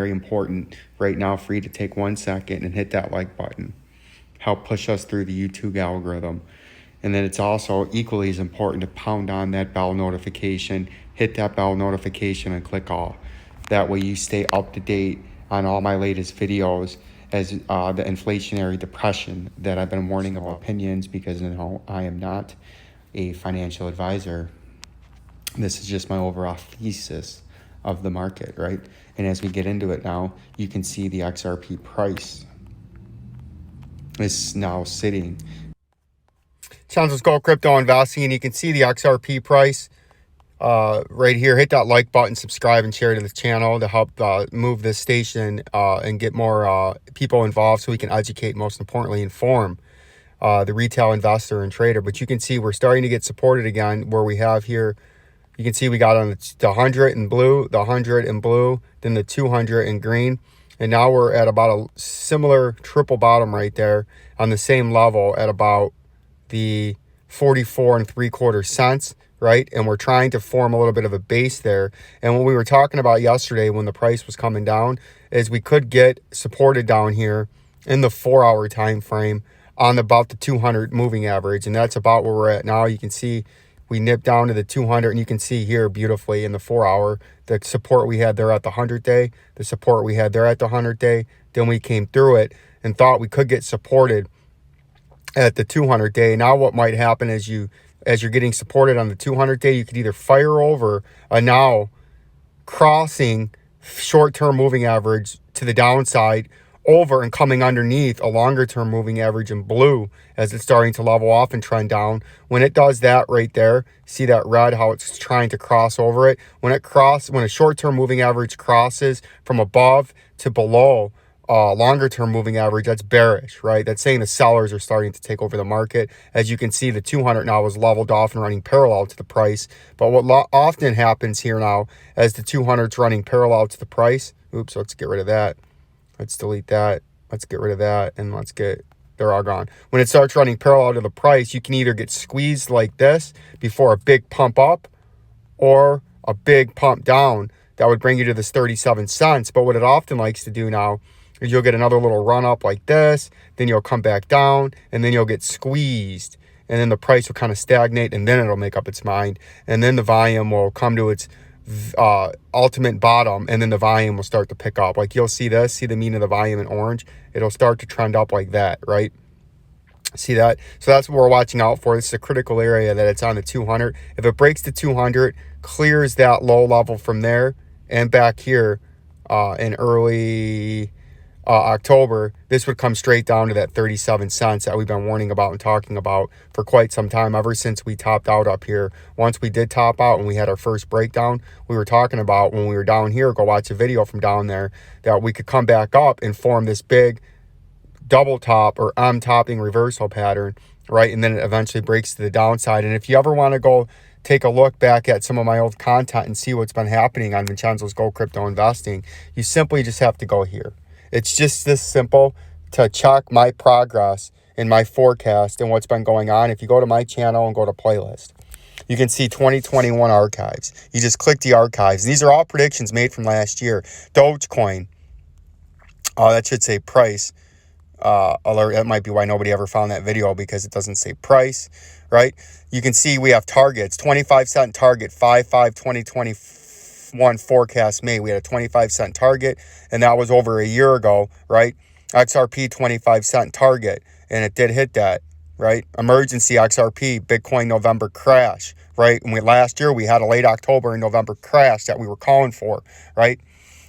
Very important right now for you to take 1 second and hit that like button. Help push us through the YouTube algorithm. And then it's also equally as important to pound on that bell notification, hit that bell notification and click all. That way you stay up to date on all my latest videos as the inflationary depression that I've been warning about. Opinions, because I am not a financial advisor. This is just my overall thesis of the market, right? And as we get into it now, you can see the XRP price is now sitting. Vincenzo's Gold Crypto Investing, and you can see the XRP price right here. Hit that like button, subscribe, and share to the channel to help move this station and get more people involved so we can educate, most importantly, inform the retail investor and trader. But you can see we're starting to get supported again where we have here. You can see we got on the 100 in blue, the 100 in blue, then the 200 in green. And now we're at about a similar triple bottom right there on the same level at about the 44.75 cents, right? And we're trying to form a little bit of a base there. And what we were talking about yesterday when the price was coming down is we could get supported down here in the 4-hour time frame on about the 200 moving average. And that's about where we're at now. You can see we nipped down to the 200, and you can see here beautifully in the 4-hour, the support we had there at the 100-day, the support we had there at the 100-day. Then we came through it and thought we could get supported at the 200-day. Now what might happen is as you're getting supported on the 200-day, you could either fire over a now crossing short-term moving average to the downside over and coming underneath a longer-term moving average in blue as it's starting to level off and trend down. When it does that right there, see that red, how it's trying to cross over it? When a short-term moving average crosses from above to below longer-term moving average, that's bearish, right? That's saying the sellers are starting to take over the market. As you can see, the 200 now is leveled off and running parallel to the price. But what often happens here now, as the 200's running parallel to the price, oops, let's get rid of that. Let's delete that. Let's get rid of that. And they're all gone. When it starts running parallel to the price, you can either get squeezed like this before a big pump up or a big pump down. That would bring you to this 37 cents. But what it often likes to do now is you'll get another little run up like this. Then you'll come back down and then you'll get squeezed. And then the price will kind of stagnate and then it'll make up its mind. And then the volume will come to its ultimate bottom, and then the volume will start to pick up. Like you'll see the mean of the volume in orange. It'll start to trend up like that, right? See that? So that's what we're watching out for. This is a critical area that it's on the 200. If it breaks the 200, clears that low level from there and back here in early October, this would come straight down to that 37 cents that we've been warning about and talking about for quite some time, ever since we topped out up here. Once we did top out and we had our first breakdown, we were talking about when we were down here, go watch a video from down there, that we could come back up and form this big double top or topping reversal pattern, right? And then it eventually breaks to the downside. And if you ever want to go take a look back at some of my old content and see what's been happening on Vincenzo's Gold Crypto Investing, you simply just have to go here. It's just this simple to check my progress and my forecast and what's been going on. If you go to my channel and go to playlist, you can see 2021 archives. You just click the archives. These are all predictions made from last year. Dogecoin, that should say price alert. That might be why nobody ever found that video, because it doesn't say price, right? You can see we have targets. 25-cent target, 5/5/2021 forecast made. We had a 25-cent target, and that was over a year ago, right? XRP 25-cent target, and it did hit that, right? Emergency XRP, Bitcoin November crash, right? And last year we had a late October and November crash that we were calling for, right?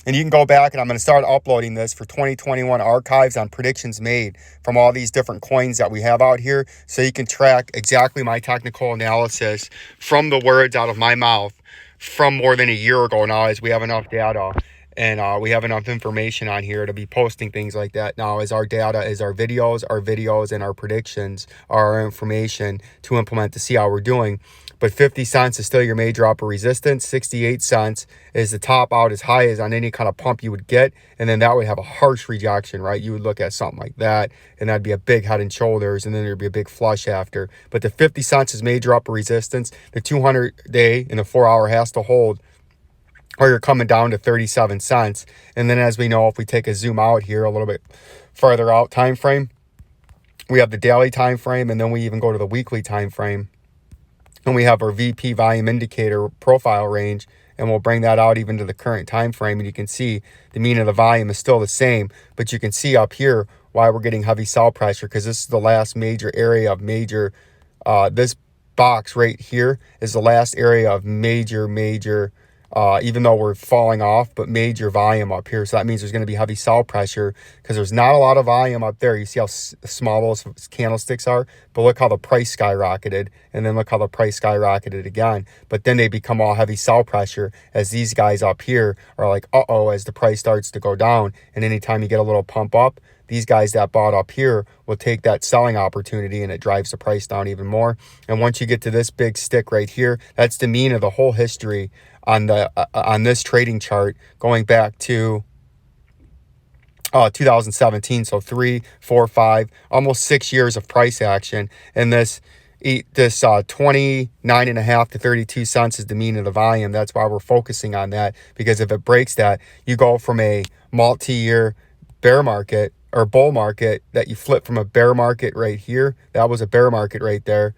And you can go back, and I'm going to start uploading this for 2021 archives on predictions made from all these different coins that we have out here, so you can track exactly my technical analysis from the words out of my mouth from more than a year ago now, as we have enough data and we have enough information on here to be posting things like that now, as our data is our videos and our predictions are our information to implement to see how we're doing. But 50 cents is still your major upper resistance. 68 cents is the top out as high as on any kind of pump you would get. And then that would have a harsh rejection, right? You would look at something like that, and that'd be a big head and shoulders, and then there'd be a big flush after. But the 50 cents is major upper resistance. The 200-day and the 4-hour has to hold or you're coming down to 37 cents. And then as we know, if we take a zoom out here a little bit further out time frame, we have the daily time frame, and then we even go to the weekly time frame, and we have our VP volume indicator profile range, and we'll bring that out even to the current time frame, and you can see the mean of the volume is still the same, but you can see up here why we're getting heavy sell pressure, because this is the last major area of major this box right here is the last area of major even though we're falling off, but major volume up here. So that means there's going to be heavy sell pressure because there's not a lot of volume up there. You see how small those candlesticks are, but look how the price skyrocketed, and then look how the price skyrocketed again. But then they become all heavy sell pressure as these guys up here are like, uh-oh, as the price starts to go down. And anytime you get a little pump up, these guys that bought up here will take that selling opportunity, and it drives the price down even more. And once you get to this big stick right here, that's the mean of the whole history on the on this trading chart going back to 2017. So 3, 4, 5, almost 6 years of price action. And this 29.5 to 32 cents is the mean of the volume. That's why we're focusing on that, because if it breaks that, you go from a multi-year bear market or bull market that you flip from a bear market right here. That was a bear market right there.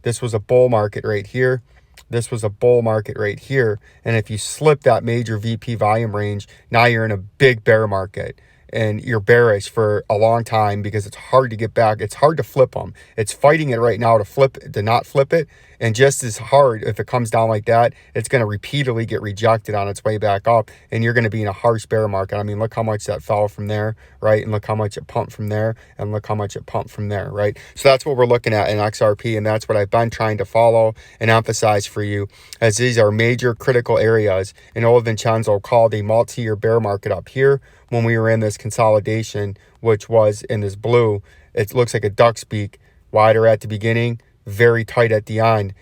This was a bull market right here. This was a bull market right here. And if you slip that major VP volume range, now you're in a big bear market. And you're bearish for a long time because it's hard to get back. It's hard to flip them. It's fighting it right now to not flip it. And just as hard, if it comes down like that, it's going to repeatedly get rejected on its way back up. And you're going to be in a harsh bear market. I mean, look how much that fell from there, right? And look how much it pumped from there. And look how much it pumped from there, right? So that's what we're looking at in XRP. And that's what I've been trying to follow and emphasize for you, as these are major critical areas. And old Vincenzo called a multi-year bear market up here when we were in this consolidation, which was in this blue. It looks like a duck's beak, wider at the beginning, very tight at the end.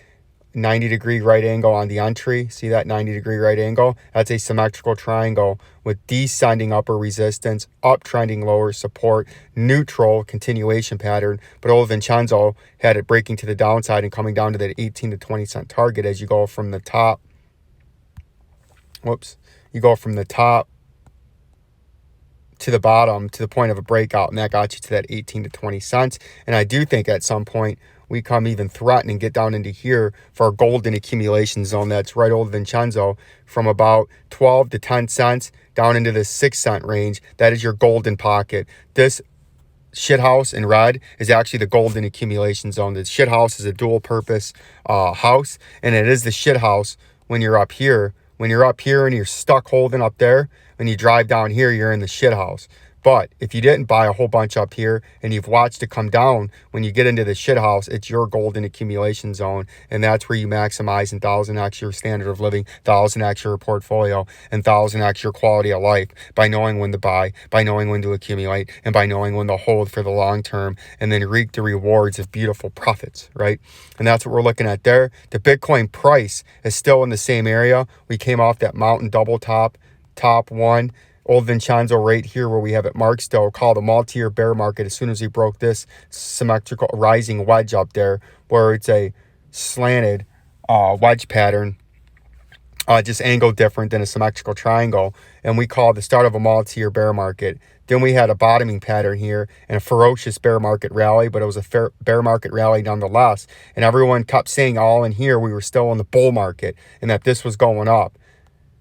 90-degree right angle on the entry. See that 90-degree right angle? That's a symmetrical triangle with descending upper resistance, uptrending lower support, neutral continuation pattern. But old Vincenzo had it breaking to the downside and coming down to that 18 to 20 cent target as you go from the top. You go from the top to the bottom to the point of a breakout, and that got you to that 18 to 20 cents. And I do think at some point we come even threaten and get down into here for our golden accumulation zone. That's right, old Vincenzo, from about 12 to 10 cents down into the 6 cent range. That is your golden pocket. This shithouse in red is actually the golden accumulation zone. The shithouse is a dual purpose house, and it is the shithouse when you're up here. When you're up here and you're stuck holding up there, when you drive down here, you're in the shit house. But if you didn't buy a whole bunch up here and you've watched it come down, when you get into the shit house, it's your golden accumulation zone. And that's where you maximize and 1000x your standard of living, 1000x your portfolio, and 1000x your quality of life by knowing when to buy, by knowing when to accumulate, and by knowing when to hold for the long term, and then reap the rewards of beautiful profits, right? And that's what we're looking at there. The Bitcoin price is still in the same area. We came off that mountain double top one. Old Vincenzo right here where we have it marked still, called a multi-year bear market as soon as he broke this symmetrical rising wedge up there, where it's a slanted wedge pattern, just angled different than a symmetrical triangle. And we called the start of a multi-year bear market. Then we had a bottoming pattern here and a ferocious bear market rally, but it was a bear market rally nonetheless. And everyone kept saying all in here we were still in the bull market and that this was going up,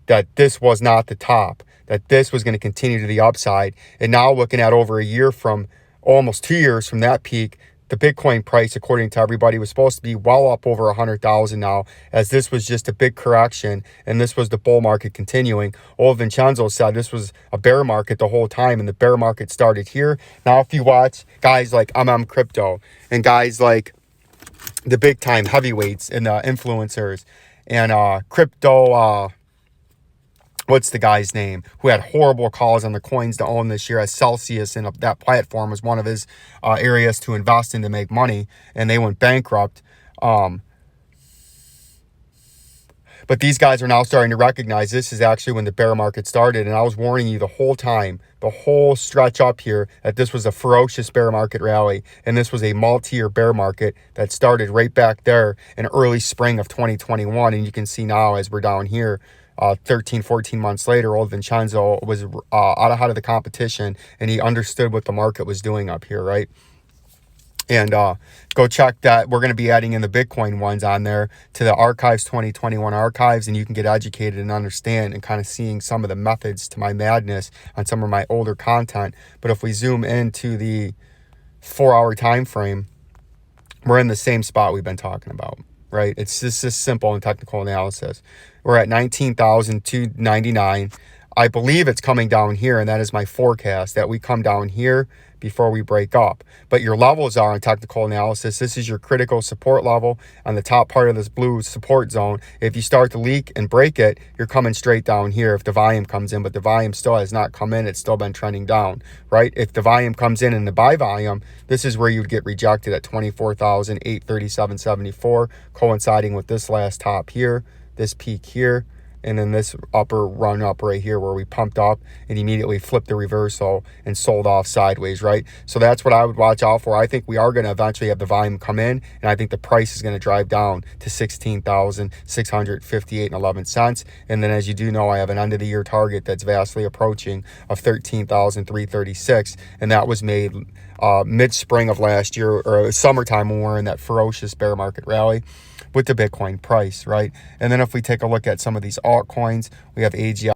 that this was not the top, that this was going to continue to the upside. And now looking at over a year from, almost 2 years from that peak, the Bitcoin price, according to everybody, was supposed to be well up over 100,000 now, as this was just a big correction and this was the bull market continuing. Old Vincenzo said this was a bear market the whole time, and the bear market started here. Now, if you watch guys like Crypto and guys like the big time heavyweights and the influencers and crypto, what's the guy's name, who had horrible calls on the coins to own this year, as Celsius, and that platform was one of his areas to invest in to make money, and they went bankrupt. But these guys are now starting to recognize this is actually when the bear market started, and I was warning you the whole time, the whole stretch up here, that this was a ferocious bear market rally, and this was a multi-year bear market that started right back there in early spring of 2021, and you can see now as we're down here, 13, 14 months later, old Vincenzo was out ahead of the competition, and he understood what the market was doing up here, right? And go check that. We're going to be adding in the Bitcoin ones on there to the archives, 2021 archives, and you can get educated and understand and kind of seeing some of the methods to my madness on some of my older content. But if we zoom into the 4-hour time frame, we're in the same spot we've been talking about, right? It's just this simple and technical analysis. We're at 19,299. I believe it's coming down here, and that is my forecast, that we come down here before we break up. But your levels are in technical analysis. This is your critical support level on the top part of this blue support zone. If you start to leak and break it, you're coming straight down here if the volume comes in, but the volume still has not come in. It's still been trending down, right? If the volume comes in the buy volume, this is where you'd get rejected at 24,837.74, coinciding with this last top here, this peak here, and then this upper run up right here where we pumped up and immediately flipped the reversal and sold off sideways, right? So that's what I would watch out for. I think we are going to eventually have the volume come in, and I think the price is going to drive down to 16,658.11 cents. And then, as you do know, I have an end of the year target that's vastly approaching of 13,336, and that was made mid-spring of last year, or summertime, when we're in that ferocious bear market rally with the Bitcoin price, right? And then if we take a look at some of these altcoins, we have AGI.